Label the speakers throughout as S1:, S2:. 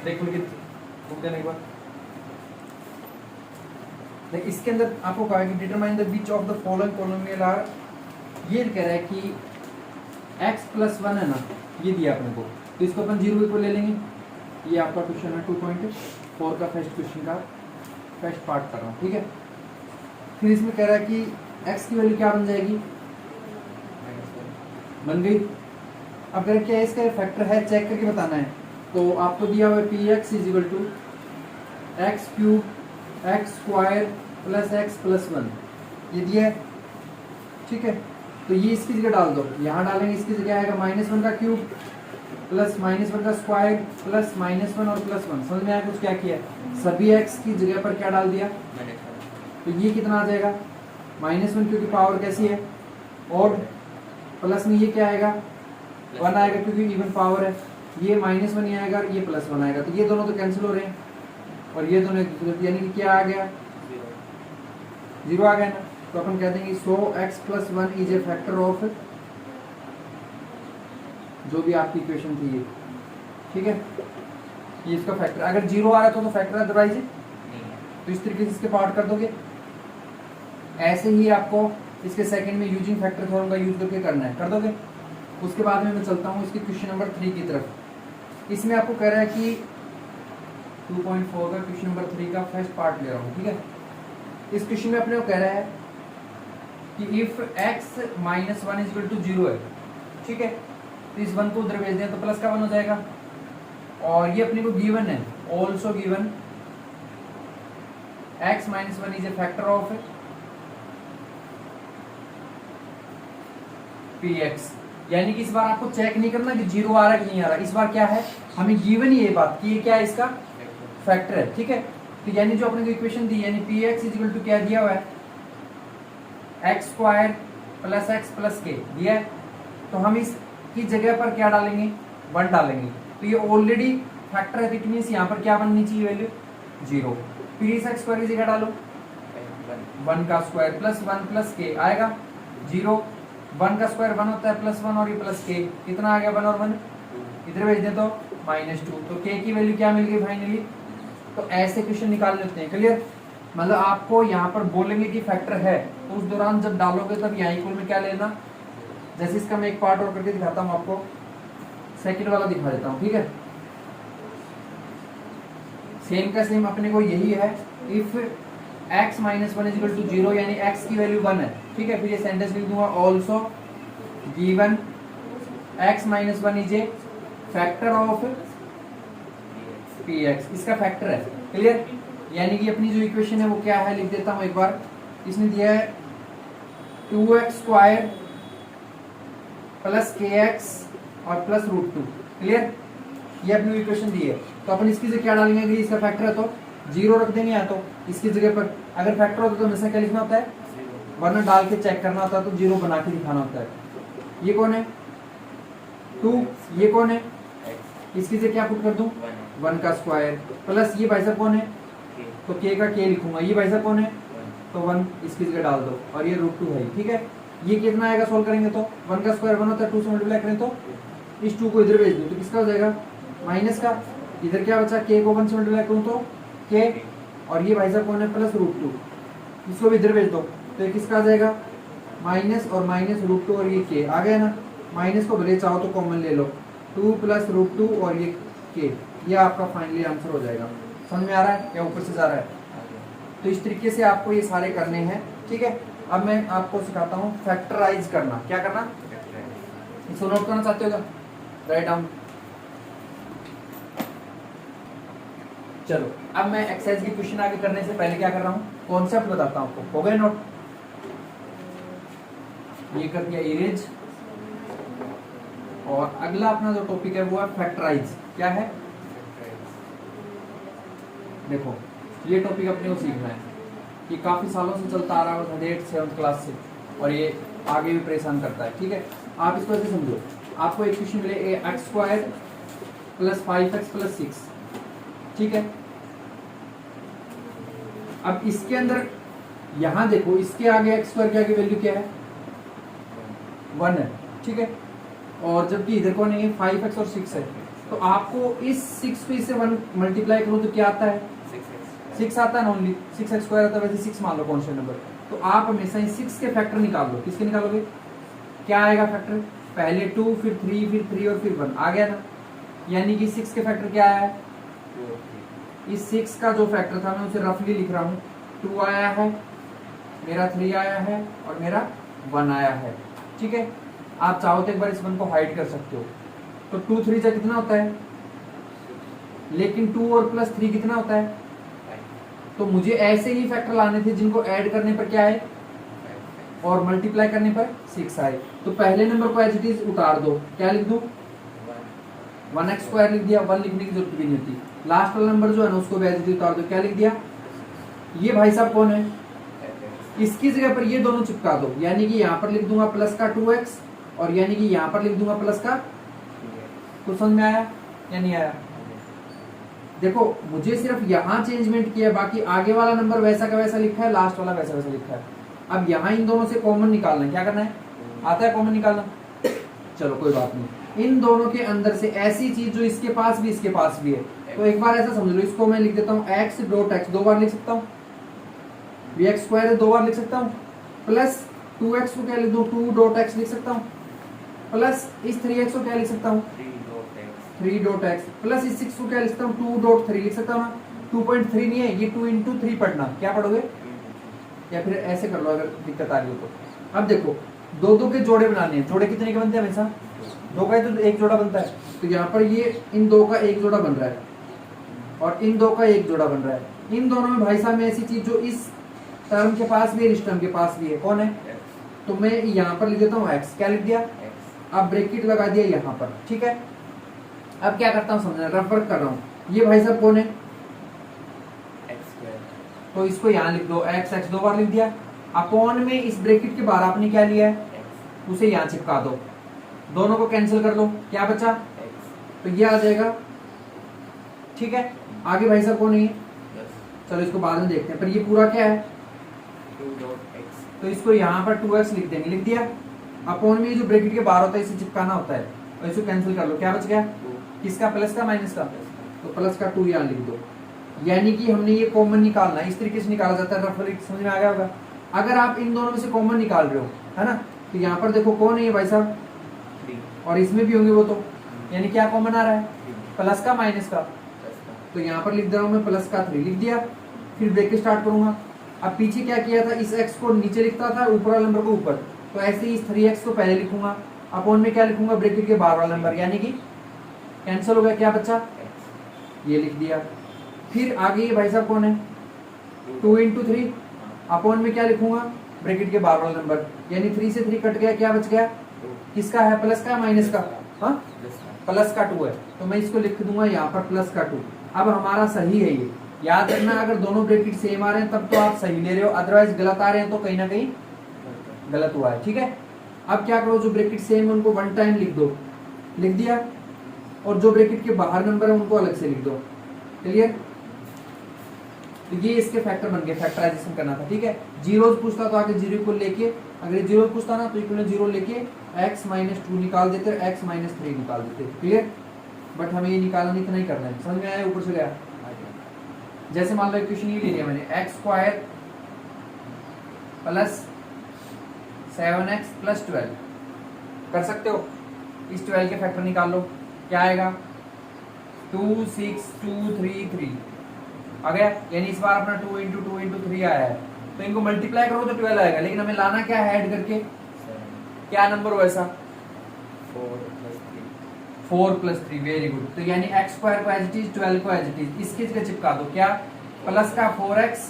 S1: देखो कि बुक देने के बाद इसके अंदर आपको कहा कि determine the which of the following polynomial are, ये कह रहा है कि x+1 है ना, ये दिया अपने को, तो इसको अपन 0 को ले लेंगे। ये आपका क्वेश्चन है 2.4 का फर्स्ट क्वेश्चन का फर्स्ट पार्ट कर रहा हूँ, ठीक है। फिर इसमें कह रहा है कि x की वैल्यू क्या बन जाएगी, बन गई। अब अगर क्या इसका फैक्टर है चेक करके बताना है, तो आपको दिया हुआ है px = x³ x² + x+1, ये दिया है, ठीक है। तो ये इसकी जगह डाल दो, यहाँ डालेंगे, इसकी जगह आएगा -1 का क्यूब प्लस -1 का स्क्वायर प्लस -1 और +1। समझ में आया कुछ क्या किया, सभी x की जगह पर क्या डाल दिया, तो ये कितना आ जाएगा -1, क्योंकि पावर कैसी है और प्लस में ये क्या आएगा 1 आएगा, क्योंकि इवन पावर है। ये -1 ही आएगा, ये +1 आएगा, तो ये दोनों तो कैंसिल हो रहे हैं और ये दोनों एक दूसरे, यानी कि क्या आ गया 0 आ गया ना। तो अपन कहते हैं कि सो x+1 is a factor of, जो भी आपकी इक्वेशन थी ये, ठीक है, ये इसका फैक्टर। अगर 0 आ रहा है तो फैक्टर, अदरवाइज तो इस तरीके से इसके पार्ट कर दोगे। ऐसे ही आपको इसके सेकंड में यूजिंग फैक्टर थ्योरम का यूज करके करना है, कर दोगे। उसके बाद में मैं चलता हूँ इसके क्वेश्चन नंबर 3 की तरफ। इसमें आपको कह रहा है कि 2.4 का क्वेश्चन नंबर 3 का फर्स्ट पार्ट ले रहा हूँ, ठीक है। इस क्वेश्चन में अपने को कह रहा है कि इफ x - 1 = 0 है, ठीक है, तो इस 1 को उधर भेज दें तो प्लस का 1 हो जाएगा। और ये अपने को गिवन है, also given x - 1 is a factor of px। यानी कि इस बार आपको चेक नहीं करना कि 0 आ रहा है कि नहीं आ रहा, इस बार क्या है हमें गिवन ही ये बात कि ये क्या है, इसका फैक्टर है, ठीक है। तो यानी जो अपने को इक्वेशन दी, यानी px = क्या दिया हुआ है, x² + x + k दिया है। तो हम इसकी जगह पर क्या डालेंगे, 1 डालेंगे। तो ये ऑलरेडी फैक्टर है, तो इट मींस यहाँ पर क्या बननी चाहिए वैल्यू 0। फिर इस x² की जगह डालो 1 का स्क्वायर प्लस 1 + k आएगा 0। 1 का स्क्वायर 1 होता है +1 और ये +k, कितना आ गया 1 और 1, इधर भेज दे तो -2। तो k की वैल्यू क्या मिल गई फाइनली। तो ऐसे क्वेश्चन निकालने होते हैं, क्लियर। मतलब आपको यहाँ पर बोलेंगे कि फैक्टर है, तो उस दौरान जब डालोगे तब यहाँ इक्वल में क्या लेना। जैसे इसका मैं एक पार्ट और करके दिखाता हूँ आपको, सेकंड वाला दिखा देता हूँ, ठीक है। सेम का सेम अपने को यही है, इफ x - 1 = 0, यानी x की वैल्यू 1 है, ठीक है। फिर ये सेंटेंस लिख दूंगा, also given x - 1 is a factor of px, इसका फैक्टर है, क्लियर। यानी कि अपनी जो इक्वेशन है वो क्या है, लिख देता हूं एक बार। इसने दिया है 2x² + kx और +√2, क्लियर। ये अपनी इक्वेशन दी है, तो अपन इसकी जगह क्या डालेंगे, अगर इसका फैक्टर है तो 0 रख देंगे, या तो इसकी जगह पर अगर फैक्टर होता तो हमेशा क्या लिखना होता है, वरना डाल के चेक करना होता है, तो 0 बना के दिखाना होता है। ये कौन है 2, ये कौन है, इसकी जगह क्या पुट कर दूं 1 का स्क्वायर प्लस ये भाई साहब कौन है, तो k का k लिखूंगा, ये भाई साहब कौन है, तो 1 इसकी जगह डाल दो, और ये √2 है, ठीक है। ये कितना आएगा सोल्व करेंगे तो 1 का स्क्वायर 1 होता है, 2 से मल्टीप्लाई करें तो इस 2 को इधर भेज दो तो किसका हो जाएगा माइनस का। इधर क्या बचा, k को 1 से मल्टीप्लाई करूं तो k, और ये भाई साहब कौन है +√2, इसको भी इधर भेज दो तो ये किसका आ जाएगा माइनस और -√2 और ये k आ गया ना। माइनस को भले चाहो तो कॉमन ले लो, 2 + √2 और ये k, ये आपका फाइनली आंसर हो जाएगा। समझ में आ रहा है या ऊपर से जा रहा है। तो इस तरीके से आपको ये सारे करने हैं, ठीक है। अब मैं आपको सिखाता हूँ फैक्टराइज करना। क्या करना, इसको नोट करना चाहते हो, राइट डाउन। चलो अब मैं एक्सरसाइज की क्वेश्चन आगे करने से पहले क्या कर रहा हूँ, कॉन्सेप्ट बताता हूँ आपको। हो गए नोट, ये कर दिया इरेज। और अगला अपना जो टॉपिक है वो है फैक्टराइज। क्या है, देखो ये टॉपिक अपने को सीखना है, ये काफी सालों से चलता आ रहा है, 8th-7th क्लास से, और ये आगे भी परेशान करता है, ठीक है। आप इसको ऐसे समझो, आपको एक क्वेश्चन मिले x² + 5x + 6, ठीक है। अब इसके अंदर यहां देखो, इसके आगे x² के आगे वैल्यू क्या है 1 है, ठीक है। और जबकि इधर कौन है 5x और 6 है, तो आपको इस 6 पे से 1 मल्टीप्लाई करो तो क्या आता है? 6 आता है ना, ओनली 6x स्क्वायर आता है, वैसे 6 मान लो कांस्टेंट नंबर। तो आप हमेशा इन 6 के फैक्टर निकाल लो। किसके निकालोगे? क्या आएगा फैक्टर? पहले 2 फिर 3 फिर 3 और फिर 1 आ गया ना। यानी कि 6 के फैक्टर क्या आया है? इस 6 का जो फैक्टर था मैं उसे रफली लिख रहा हूँ। 2 आया है, मेरा 3 आया है और मेरा 1 आया है। ठीक है, आप चाहो तो एक बार इस 1 को हाइड कर सकते हो। तो 2 3 जा कितना होता है? लेकिन 2 और प्लस 3 कितना होता है? तो मुझे ऐसे ही फैक्टर लाने थे जिनको ऐड करने पर क्या है और मल्टीप्लाई करने पर 6 आए। तो पहले नंबर को एज इट इज उतार दो। क्या लिख दूं? 1x स्क्वायर लिख दिया, 1 लिखने की जरूरत भी नहीं होती। लास्ट वाला नंबर जो है ना उसको भी एज इट इज उतार दो। क्या लिख दिया? ये भाई साहब कौन है? इसकी जगह पर ये दोनों चिपका दो। यानी कि यहाँ पर लिख दूंगा प्लस का 2x और यानी कि यहाँ पर लिख दूंगा प्लस का। तो समझ में आया या नहीं आया? देखो मुझे सिर्फ यहाँ चेंजमेंट किया है, बाकी आगे वाला नंबर वैसा का वैसा लिखा है, लास्ट वाला वैसा वैसा लिखा है। अब यहाँ इन दोनों से कॉमन निकालना है। क्या करना है? आता है कॉमन निकालना? चलो कोई बात नहीं। इन दोनों के अंदर से ऐसी चीज जो इसके पास भी इसके पास भी है, तो एक बार ऐसा समझ लो, इसको मैं लिख देता हूँ x डॉट x, 2 बार लिख सकता हूँ। x स्क्वायर है, 2 बार लिख सकता हूँ। प्लस 2x को क्या लिख दूँ? 2 डॉट x लिख सकता हूँ। प्लस इस 3x को क्या लिख सकता हूँ? 3 डॉट x। प्लस इस 6 को क्या लिख सकता हूँ? 2 डॉट 3 लिख सकता हूँ ना। 2.3 नहीं है, ये 2 इंटू 3 पढ़ना। क्या पढ़ोगे? या फिर ऐसे कर लो अगर दिक्कत आ रही हो तो। अब देखो, 2 के जोड़े बनाने हैं। जोड़े कितने के बनते हैं हमेशा? 2 का ही तो एक जोड़ा बनता है। तो यहाँ पर ये इन 2 का एक जोड़ा बन रहा है और इन 2 का एक जोड़ा बन रहा है। इन दोनों में भाई साहब में ऐसी चीज जो इस टर्म के पास भी है, इस टर्म के पास भी है, कौन है? तो मैं यहाँ पर लिख देता हूँ x। क्या लिख दिया? अब ब्रैकेट लगा दिया यहाँ पर। ठीक है, अब क्या करता हूँ समझना, रफ वर्क कर रहा हूँ। ये भाई साहब कौन है? तो इसको यहाँ लिख दो, x 2 बार लिख दिया। अपॉन में इस ब्रैकेट के बाहर आपने क्या लिया है? उसे यहाँ चिपका दो, दोनों को कैंसिल कर दो। क्या बचा? तो ये आ जाएगा। ठीक है, आगे भाई साहब कौन है? चलो इसको बाद में देखते हैं, पर ये पूरा क्या है? 2.x। तो इसको यहाँ पर 2x लिख देंगे। लिख दिया। अपॉन में जो ब्रैकेट के बाहर होता है इसे चिपकाना होता है और इसको कैंसिल कर लो। क्या बच गया? किसका? प्लस का माइनस का? तो प्लस का 2 यहाँ लिख दो। यानी कि हमने ये कॉमन निकालना है। इस तरीके से निकाला जाता है। रफली समझ में आ गया होगा। अगर आप इन दोनों में से कॉमन निकाल रहे हो, है ना, तो यहाँ पर देखो कौन है ये भाई साहब? और इसमें भी होंगे वो तो। यानी क्या कॉमन आ रहा है? प्लस का माइनस का। तो यहाँ पर लिख दे रहा हूँ मैं प्लस का 3 लिख दिया। फिर ब्रैकेट स्टार्ट करूंगा। अब पीछे क्या किया था? इस x को नीचे लिखता था, ऊपर वाले नंबर को ऊपर। तो ऐसे ही इस 3x को पहले लिखूंगा। अपॉन में क्या लिखूंगा? ब्रैकेट के बाहर वाला नंबर, यानी कि कैंसिल हो गया। क्या बचा? ये लिख दिया। फिर आगे ये भाई साहब कौन है? 2 इंटू 3। अपॉन में क्या लिखूंगा? ब्रैकेट के बाहर वाला नंबर, यानी 3 से 3 कट गया। क्या बच गया? किसका है? प्लस का माइनस का? हाँ, प्लस का 2 है। तो मैं इसको लिख दूंगा यहाँ पर प्लस का 2। अब हमारा सही है ये। याद रखना, अगर दोनों ब्रैकेट सेम आ रहे हैं तब तो आप सही ले रहे हो, अदरवाइज गलत आ रहे हैं तो कहीं ना कहीं गलत हुआ है। ठीक है, अब क्या करो, जो ब्रैकेट सेम है उनको 1 टाइम लिख दो। लिख दिया। और जो ब्रैकेट के बाहर नंबर है उनको अलग से लिख दो। क्लियर? तो ये इसके फैक्टर बन गए। फैक्टराइजेशन करना था। ठीक है, जीरोज पूछता तो आगे जीरो को लेके, अगर जीरो पूछता ना तो इक्वल 0 लेके x माइनस 2 निकाल देते, x माइनस 3 निकाल देते। क्लियर? बट हमें ये निकालना नहीं, इतना ही करना है। समझ में आया? ऊपर से गया। जैसे मान लो इक्वेशन ये ले लिया मैंने, x square plus 7x plus 12। कर सकते हो? इस 12 के फैक्टर निकाल लो। क्या आएगा? 2 6 2 3 3 आ गया। यानी इस बार अपना 2 इंटू 2 इंटू 3 आया है। तो इनको मल्टीप्लाई करो तो 12 आएगा, लेकिन हमें लाना क्या है ऐड करके? क्या नंबर हो ऐसा? 4 प्लस 3। Very good. तो यानी x स्क्वायर को एज इट इज, 12 को एज इट इज, इसके जगह चिपका दो। क्या? प्लस का 4x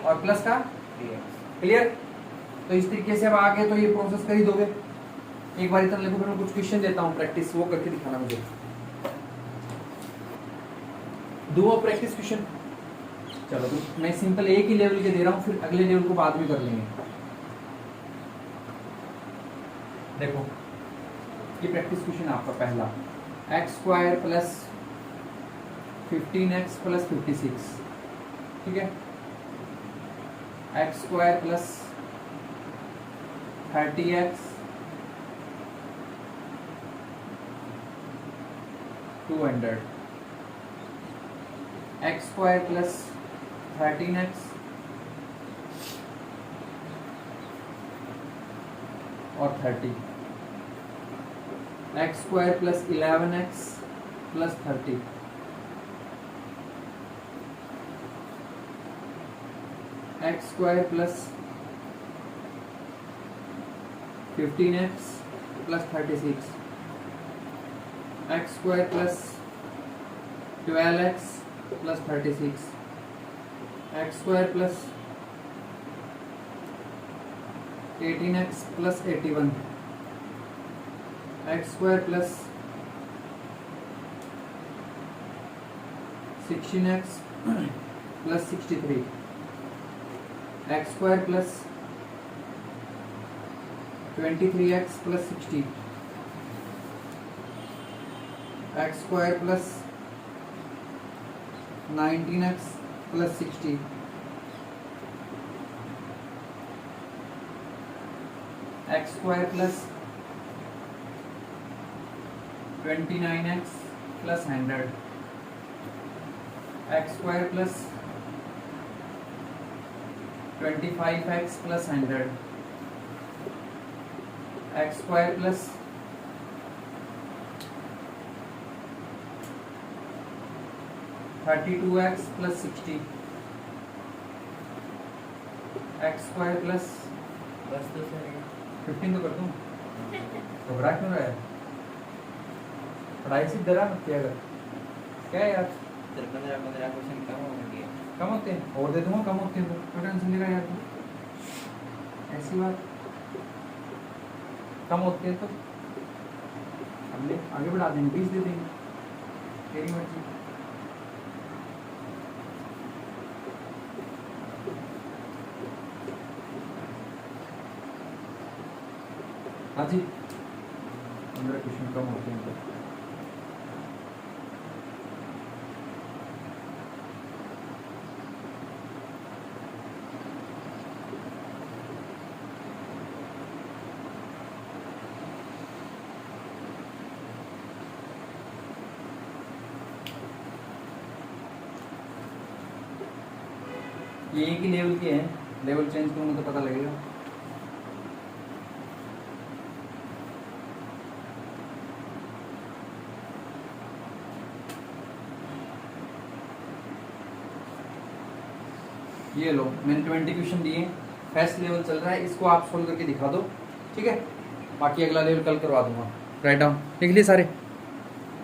S1: और प्लस का 3x। क्लियर? तो इस तरीके से अब आगे तो ये प्रोसेस कर ही दोगे। एक बार इतना लिखो, फिर मैं कुछ क्वेश्चन देता हूँ प्रैक्टिस, वो करके दिखाना मुझे। दो प्रैक्टिस क्वेश्चन। चलो तो मैं सिंपल एक ही लेवल के दे रहा हूँ, फिर अगले लेवल को बाद में कर लेंगे। देखो ये प्रैक्टिस क्वेश्चन आपका पहला, x square plus 15x plus 56। ठीक है, x square plus 30x 200 x square plus 13x और 30 x square plus 11x plus 30 x square plus 15x plus 36 x square plus 12x plus 36 x square plus 18x plus 81 x square plus 16x plus 63 x square plus 23x plus 60 x square plus 19x plus 60 x square plus 29x plus 100 x square plus 25x plus 100 x square plus 32x plus 60 x square plus 15 तो कर दूं, घबरा क्यों रहा है? पढ़ाई से डरा मत किया कर। क्या है यार,
S2: 15 क्वेश्चन कम हो गए।
S1: कम होते हैं और दे दूंगा, कम होते हैं तो टेंशन लेगा यार तू। ऐसी बात, कम होते हैं तो हम ले आगे बढ़ा देंगे, 20 दे देंगे, तेरी मर्जी। हाँ जी, 15 क्वेश्चन कम होते हैं तो ये एक ही लेवल के हैं, लेवल चेंज करूँगा तो पता लगेगा। ये लो, मैंने 20 क्वेश्चन दिए, फर्स्ट लेवल चल रहा है, इसको आप सोल्व करके दिखा दो, ठीक है। बाकी अगला लेवल कल करवा दूंगा। राइट डाउन लिख लिए सारे।